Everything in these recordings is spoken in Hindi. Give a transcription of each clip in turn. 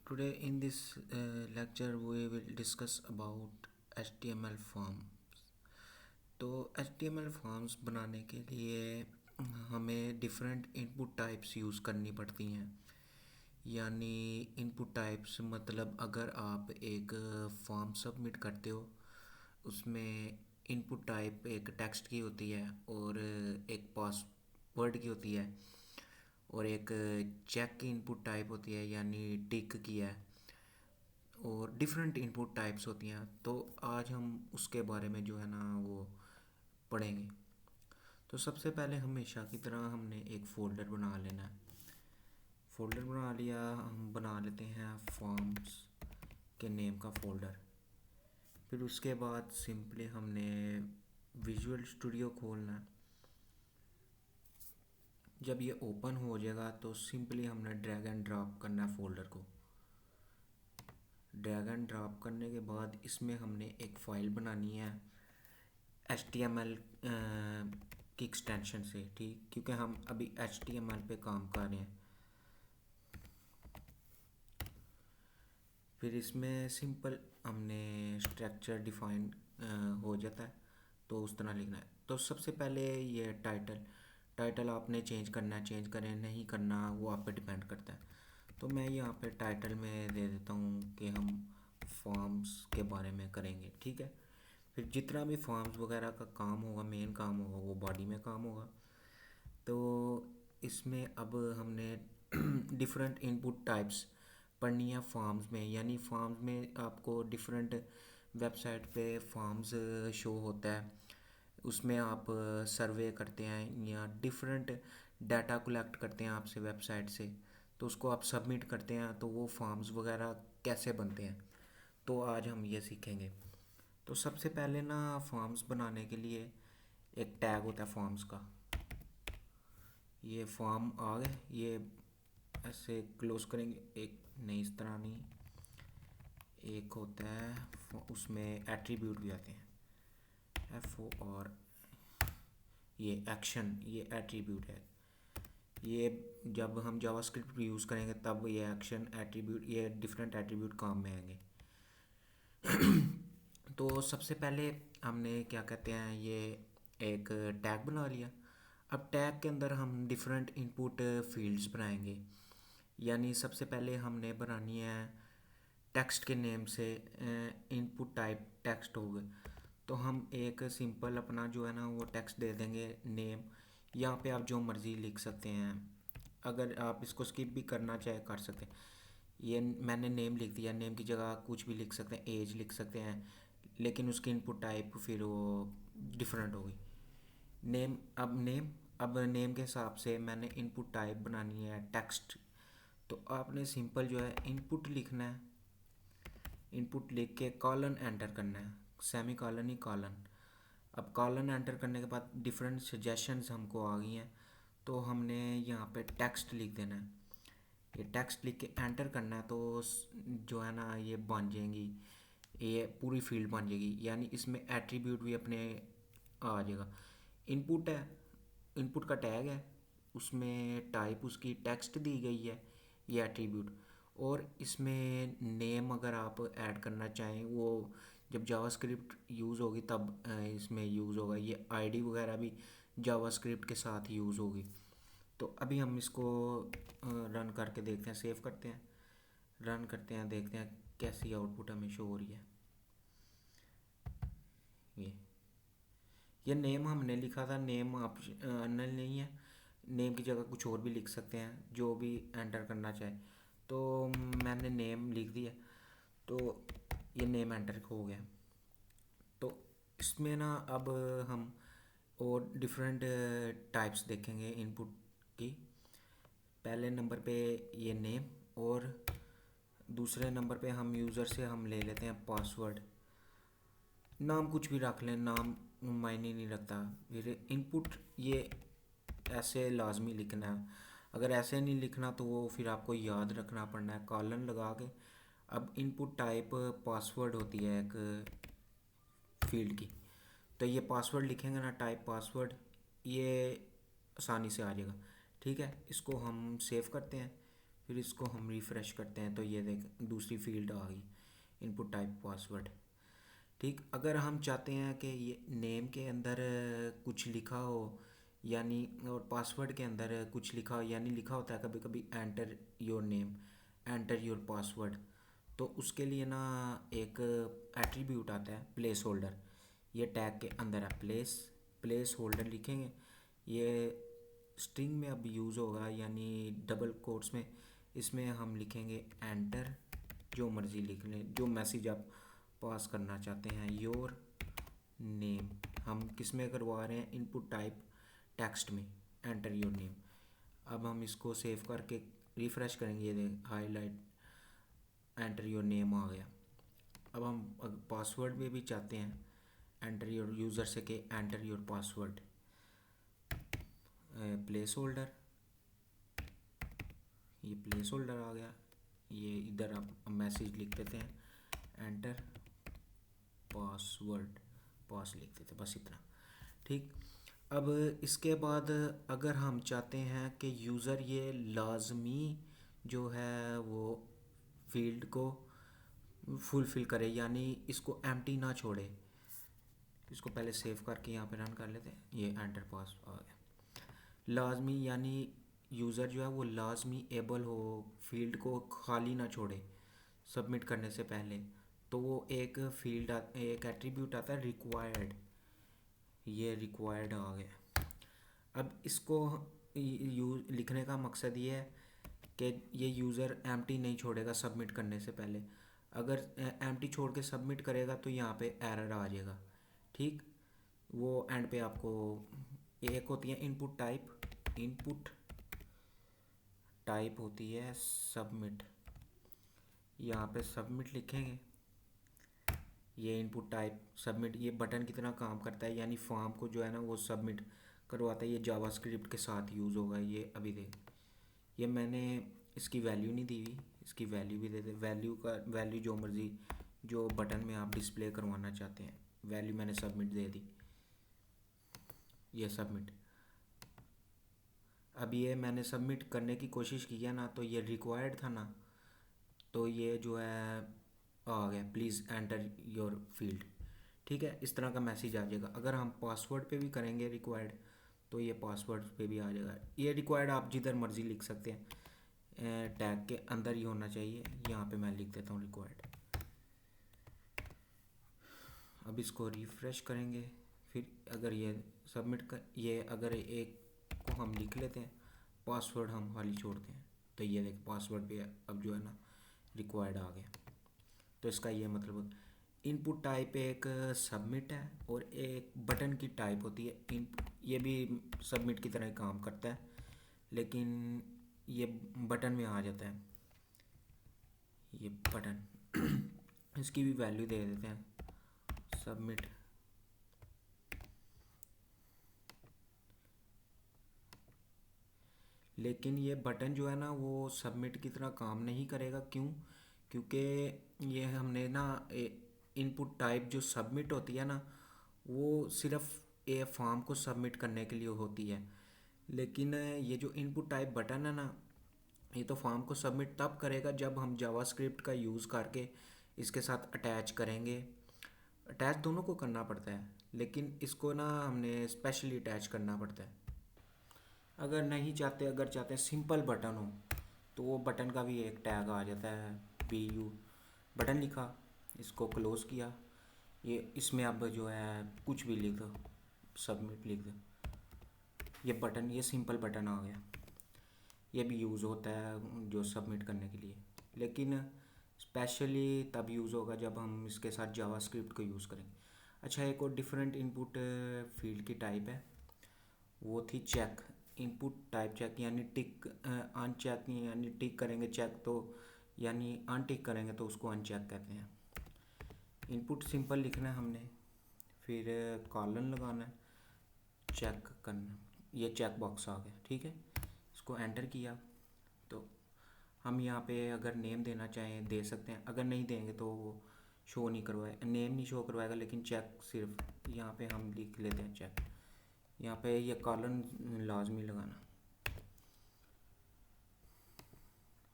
Today in this lecture we will discuss about HTML forms. तो HTML फॉर्म्स बनाने के लिए हमें डिफरेंट इनपुट टाइप्स यूज़ करनी पड़ती हैं। यानी इनपुट टाइप्स मतलब अगर आप एक फॉर्म सबमिट करते हो उसमें इनपुट टाइप एक टेक्स्ट की होती है और एक पासवर्ड की होती है और एक चेक की इनपुट टाइप होती है यानी टिक की है और डिफरेंट इनपुट टाइप्स होती हैं। तो आज हम उसके बारे में जो है ना वो पढ़ेंगे। तो सबसे पहले हमेशा की तरह हमने एक फ़ोल्डर बना लेना है। फ़ोल्डर बना लिया, हम बना लेते हैं फॉर्म्स के नेम का फ़ोल्डर। फिर उसके बाद सिंपली हमने विजुअल स्टूडियो खोलना है। जब ये ओपन हो जाएगा तो सिंपली हमने ड्रैग एंड ड्रॉप करना है फ़ोल्डर को। ड्रैग एंड ड्रॉप करने के बाद इसमें हमने एक फ़ाइल बनानी है HTML की एक्सटेंशन से, ठीक, क्योंकि हम अभी HTML पे काम कर रहे हैं। फिर इसमें सिंपल हमने स्ट्रक्चर डिफाइन हो जाता है तो उस तरह लिखना है। तो सबसे पहले ये टाइटल आपने चेंज करना है, चेंज करें नहीं करना वो आप पे डिपेंड करता है। तो मैं यहाँ पे टाइटल में दे देता हूँ कि हम फॉर्म्स के बारे में करेंगे, ठीक है। फिर जितना भी फॉर्म्स वगैरह का काम होगा, मेन काम होगा, वो बॉडी में काम होगा। तो इसमें अब हमने डिफरेंट इनपुट टाइप्स पढ़नी है फॉर्म्स में। यानी फॉर्म्स में आपको डिफरेंट वेबसाइट पे फॉर्म्स शो होता है, उसमें आप सर्वे करते हैं या डिफरेंट डाटा कलेक्ट करते हैं आपसे वेबसाइट से, तो उसको आप सबमिट करते हैं, तो वो फॉर्म्स वगैरह कैसे बनते हैं तो आज हम ये सीखेंगे। तो सबसे पहले ना फॉर्म्स बनाने के लिए एक टैग होता है फॉर्म्स का। ये फॉर्म आ गए, ये ऐसे क्लोज करेंगे, एक नहीं इस तरह नहीं, एक होता है उसमें एट्रीब्यूट भी आते हैं FO और ये एक्शन, ये एट्रीब्यूट है। ये जब हम जावास्क्रिप्ट यूज़ करेंगे तब ये एक्शन एट्रीब्यूट, ये डिफरेंट एट्रीब्यूट काम में आएंगे। तो सबसे पहले हमने क्या कहते हैं ये एक टैग बना लिया। अब टैग के अंदर हम डिफरेंट इनपुट फील्ड्स बनाएंगे। यानी सबसे पहले हमने बनानी है टेक्स्ट के नेम से इनपुट टाइप टेक्स्ट हो गए, तो हम एक सिंपल अपना जो है ना वो टेक्स्ट दे देंगे नेम। यहाँ पे आप जो मर्ज़ी लिख सकते हैं, अगर आप इसको स्किप भी करना चाहे कर सकते हैं। ये मैंने नेम लिख दिया, नेम की जगह कुछ भी लिख सकते हैं, एज लिख सकते हैं, लेकिन उसकी इनपुट टाइप फिर वो डिफरेंट होगी। नेम के हिसाब से मैंने इनपुट टाइप बनानी है टेक्स्ट। तो आपने सिंपल जो है इनपुट लिखना है, इनपुट लिख के कॉलन एंटर करना है, सेमी कॉलन ही कॉलन। अब कॉलन एंटर करने के बाद डिफरेंट सजेशंस हमको आ गई हैं, तो हमने यहाँ पे टेक्स्ट लिख देना है। ये टेक्स्ट लिख के एंटर करना है, तो जो है ना ये बन जाएंगी, ये पूरी फील्ड बन जाएगी। यानी इसमें एट्रीब्यूट भी अपने आ जाएगा। इनपुट है, इनपुट का टैग है, उसमें टाइप उसकी टेक्स्ट दी गई है, ये एट्रीब्यूट। और इसमें नेम अगर आप ऐड करना चाहें वो जब जावास्क्रिप्ट यूज़ होगी तब इसमें यूज़ होगा। ये आईडी वगैरह भी जावास्क्रिप्ट के साथ यूज़ होगी। तो अभी हम इसको रन करके देखते हैं, सेव करते हैं, रन करते हैं, देखते हैं कैसी आउटपुट हमें शो हो रही है। ये ये नेम हमने लिखा था, नेम ऑप्शनल नहीं है, नेम की जगह कुछ और भी लिख सकते हैं जो भी एंटर करना चाहे। तो मैंने नेम लिख दिया, तो ये नेम एंटर हो गया। तो इसमें ना अब हम और डिफरेंट टाइप्स देखेंगे इनपुट की। पहले नंबर पे ये नेम, और दूसरे नंबर पे हम यूज़र से हम ले लेते हैं पासवर्ड। नाम कुछ भी रख लें, नाम मायने नहीं रखता। फिर इनपुट ये ऐसे लाजमी लिखना है, अगर ऐसे नहीं लिखना तो वो फिर आपको याद रखना पड़ना है कॉलन लगा के। अब इनपुट टाइप पासवर्ड होती है एक फील्ड की, तो ये पासवर्ड लिखेंगे ना, टाइप पासवर्ड, ये आसानी से आ जाएगा। ठीक है, इसको हम सेव करते हैं, फिर इसको हम रिफ़्रेश करते हैं तो ये देख दूसरी फील्ड आ गई, इनपुट टाइप पासवर्ड। ठीक, अगर हम चाहते हैं कि ये नेम के अंदर कुछ लिखा हो यानी, और पासवर्ड के अंदर कुछ लिखा हो, यानी लिखा होता है कभी कभी enter your name, enter your password, तो उसके लिए ना एक एट्रीब्यूट आता है प्लेस होल्डर। ये टैग के अंदर है प्लेस होल्डर लिखेंगे, ये स्ट्रिंग में अब यूज़ होगा यानी डबल कोट्स में। इसमें हम लिखेंगे एंटर, जो मर्ज़ी लिख लें, जो मैसेज आप पास करना चाहते हैं, योर नेम। हम किस में करवा रहे हैं, इनपुट टाइप टेक्स्ट में, एंटर योर नेम। अब हम इसको सेव करके रिफ़्रेश करेंगे, ये हाईलाइट एंटर योर नेम आ गया। अब हम पासवर्ड में भी चाहते हैं एंटर योर यूज़र से के enter your password, place holder, ये प्लेस होल्डर आ गया। ये इधर आप मैसेज लिख देते हैं एंटर पासवर्ड, पास लिख देते, बस इतना। ठीक, अब इसके बाद अगर हम चाहते हैं कि यूज़र ये लाजमी जो है वो फील्ड को फुलफ़िल करे, यानी इसको एम्प्टी ना छोड़े, इसको पहले सेव करके यहाँ पे रन कर लेते हैं। ये एंटर पास आ गया। लाजमी यानी यूज़र जो है वो लाजमी एबल हो, फील्ड को खाली ना छोड़े सबमिट करने से पहले, तो वो एक फील्ड एक एट्रीब्यूट आता है रिक्वायर्ड, ये रिक्वायर्ड आ गया। अब इसको लिखने का मकसद ये है कि ये यूज़र एम्प्टी नहीं छोड़ेगा सबमिट करने से पहले। अगर एम्प्टी छोड़ के सबमिट करेगा तो यहाँ पे एरर आ जाएगा। ठीक, वो एंड पे आपको एक होती है इनपुट टाइप होती है सबमिट, यहाँ पे सबमिट लिखेंगे। ये इनपुट टाइप सबमिट, ये बटन कितना काम करता है, यानी फॉर्म को जो है ना वो सबमिट करवाता है। ये जावास्क्रिप्ट के साथ यूज़ होगा। ये अभी देख, ये मैंने इसकी वैल्यू नहीं दी हुई, इसकी वैल्यू भी दे दे। वैल्यू जो मर्ज़ी, जो बटन में आप डिस्प्ले करवाना चाहते हैं, वैल्यू मैंने सबमिट दे दी, ये सबमिट। अब ये मैंने सबमिट करने की कोशिश की है ना, तो ये रिक्वायर्ड था ना, तो ये जो है आ गया प्लीज़ एंटर योर फील्ड। ठीक है, इस तरह का मैसेज आ जाएगा। अगर हम पासवर्ड पे भी करेंगे रिक्वायर्ड, तो ये पासवर्ड पे भी आ जाएगा। ये रिक्वायर्ड आप जिधर मर्ज़ी लिख सकते हैं, टैग के अंदर ही होना चाहिए। यहाँ पे मैं लिख देता हूँ रिक्वायर्ड। अब इसको रिफ़्रेश करेंगे, फिर अगर ये सबमिट कर, ये अगर एक को हम लिख लेते हैं, पासवर्ड हम खाली छोड़ते हैं, तो ये देख पासवर्ड पे अब जो है ना रिक्वायर्ड आ गया। तो इसका ये मतलब इनपुट टाइप एक सबमिट है और एक बटन की टाइप होती है इनपुट, ये भी सबमिट की तरह ही काम करता है, लेकिन ये बटन में आ जाता है, ये बटन। इसकी भी वैल्यू दे देते हैं सबमिट। लेकिन ये बटन जो है ना वो सबमिट की तरह काम नहीं करेगा। क्यों? क्योंकि ये हमने ना इनपुट टाइप जो सबमिट होती है ना, वो सिर्फ ए फॉर्म को सबमिट करने के लिए होती है। लेकिन ये जो इनपुट टाइप बटन है ना, ये तो फॉर्म को सबमिट तब करेगा जब हम जावास्क्रिप्ट का यूज़ करके इसके साथ अटैच करेंगे। अटैच दोनों को करना पड़ता है, लेकिन इसको ना हमने स्पेशली अटैच करना पड़ता है। अगर नहीं चाहते, अगर चाहते हैं सिंपल बटन हो, तो वो बटन का भी एक टैग आ जाता है, BU बटन लिखा, इसको क्लोज़ किया, ये इसमें अब जो है कुछ भी लिख दो, सबमिट लिख दो, ये बटन, ये सिंपल बटन आ गया। ये भी यूज़ होता है जो सबमिट करने के लिए, लेकिन स्पेशली तब यूज़ होगा जब हम इसके साथ जावास्क्रिप्ट को यूज़ करेंगे। अच्छा, एक और डिफरेंट इनपुट फील्ड की टाइप है, वो थी चेक। इनपुट टाइप चेक यानी टिक, अनचेक यानी टिक करेंगे चेक तो, यानी अनटिक करेंगे तो उसको अनचेक कहते हैं। इनपुट सिंपल लिखना है हमने, फिर कॉलन लगाना है, चेक करना, ये चेक बॉक्स आ गया। ठीक है, इसको एंटर किया तो हम यहाँ पे अगर नेम देना चाहें दे सकते हैं, अगर नहीं देंगे तो वो शो नहीं करवाएगा, नेम नहीं शो करवाएगा, लेकिन चेक सिर्फ यहाँ पे हम लिख लेते हैं चेक। यहाँ पे ये कॉलन लाजमी लगाना,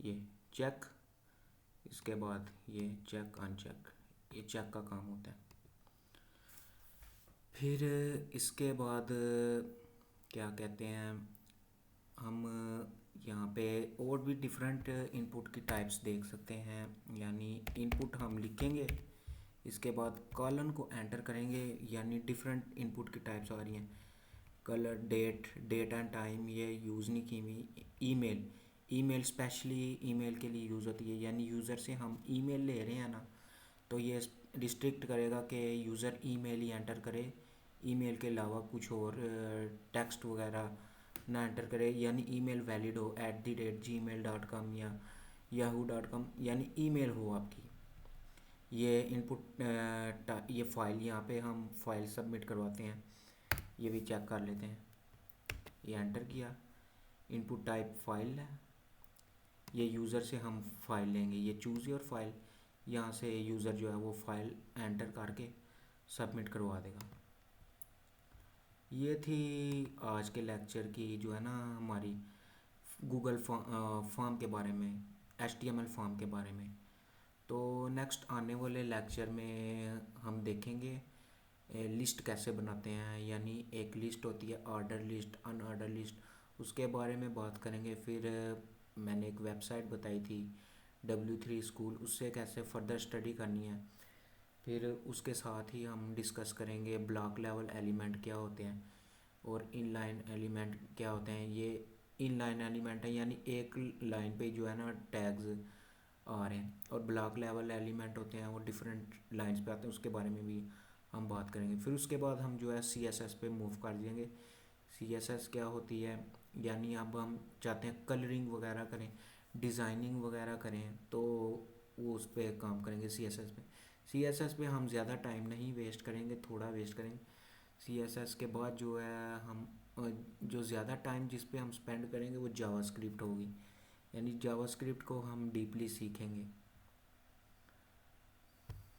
ये चेक, इसके बाद ये चेक अनचेक, ये चेक का काम होता है। फिर इसके बाद क्या कहते हैं, हम यहाँ पे और भी डिफरेंट इनपुट की टाइप्स देख सकते हैं। यानी इनपुट हम लिखेंगे, इसके बाद कॉलन को एंटर करेंगे, यानी डिफरेंट इनपुट की टाइप्स आ रही हैं। कलर, डेट एंड टाइम ये यूज़ नहीं की हुई। ईमेल, ईमेल स्पेशली ईमेल के लिए यूज़ होती है, यानी यूज़र से हम ईमेल ले रहे हैं ना, तो ये रिस्ट्रिक्ट करेगा कि यूज़र ईमेल ही एंटर करे, ईमेल के अलावा कुछ और टेक्स्ट वगैरह ना एंटर करे। यानी ईमेल वैलिड हो, @gmail.com या yahoo.com, यानी ईमेल हो आपकी। ये इनपुट ये फ़ाइल, यहाँ पे हम फाइल सबमिट करवाते हैं, ये भी चेक कर लेते हैं। ये एंटर किया, इनपुट टाइप फाइल है, ये यूज़र से हम फाइल लेंगे, ये चूज़ योर फाइल, यहाँ से यूज़र जो है वो फाइल एंटर करके सबमिट करवा देगा। ये थी आज के लेक्चर की जो है ना हमारी गूगल फॉर्म के बारे में, HTML फॉर्म के बारे में। तो नेक्स्ट आने वाले लेक्चर में हम देखेंगे लिस्ट कैसे बनाते हैं, यानी एक लिस्ट होती है ऑर्डर लिस्ट, अनऑर्डर लिस्ट, उसके बारे में बात करेंगे। फिर मैंने एक वेबसाइट बताई थी W3 स्कूल, उससे कैसे फर्दर स्टडी करनी है। फिर उसके साथ ही हम डिस्कस करेंगे ब्लॉक लेवल एलिमेंट क्या होते हैं और इनलाइन एलिमेंट क्या होते हैं। ये इनलाइन एलिमेंट है, यानी एक लाइन पे जो है ना टैग्स आ रहे हैं, और ब्लॉक लेवल एलिमेंट होते हैं वो डिफरेंट लाइंस पे आते हैं, उसके बारे में भी हम बात करेंगे। फिर उसके बाद हम जो है CSS पे मूव कर देंगे। CSS क्या होती है, यानी अब हम चाहते हैं कलरिंग वगैरह करें, डिज़ाइनिंग वगैरह करें, तो वो उस पर काम करेंगे CSS पे। CSS पे हम ज़्यादा टाइम नहीं वेस्ट करेंगे, थोड़ा वेस्ट करेंगे। CSS के बाद जो है हम जो ज़्यादा टाइम जिस पे हम स्पेंड करेंगे वो जावास्क्रिप्ट होगी, यानी जावास्क्रिप्ट को हम डीपली सीखेंगे।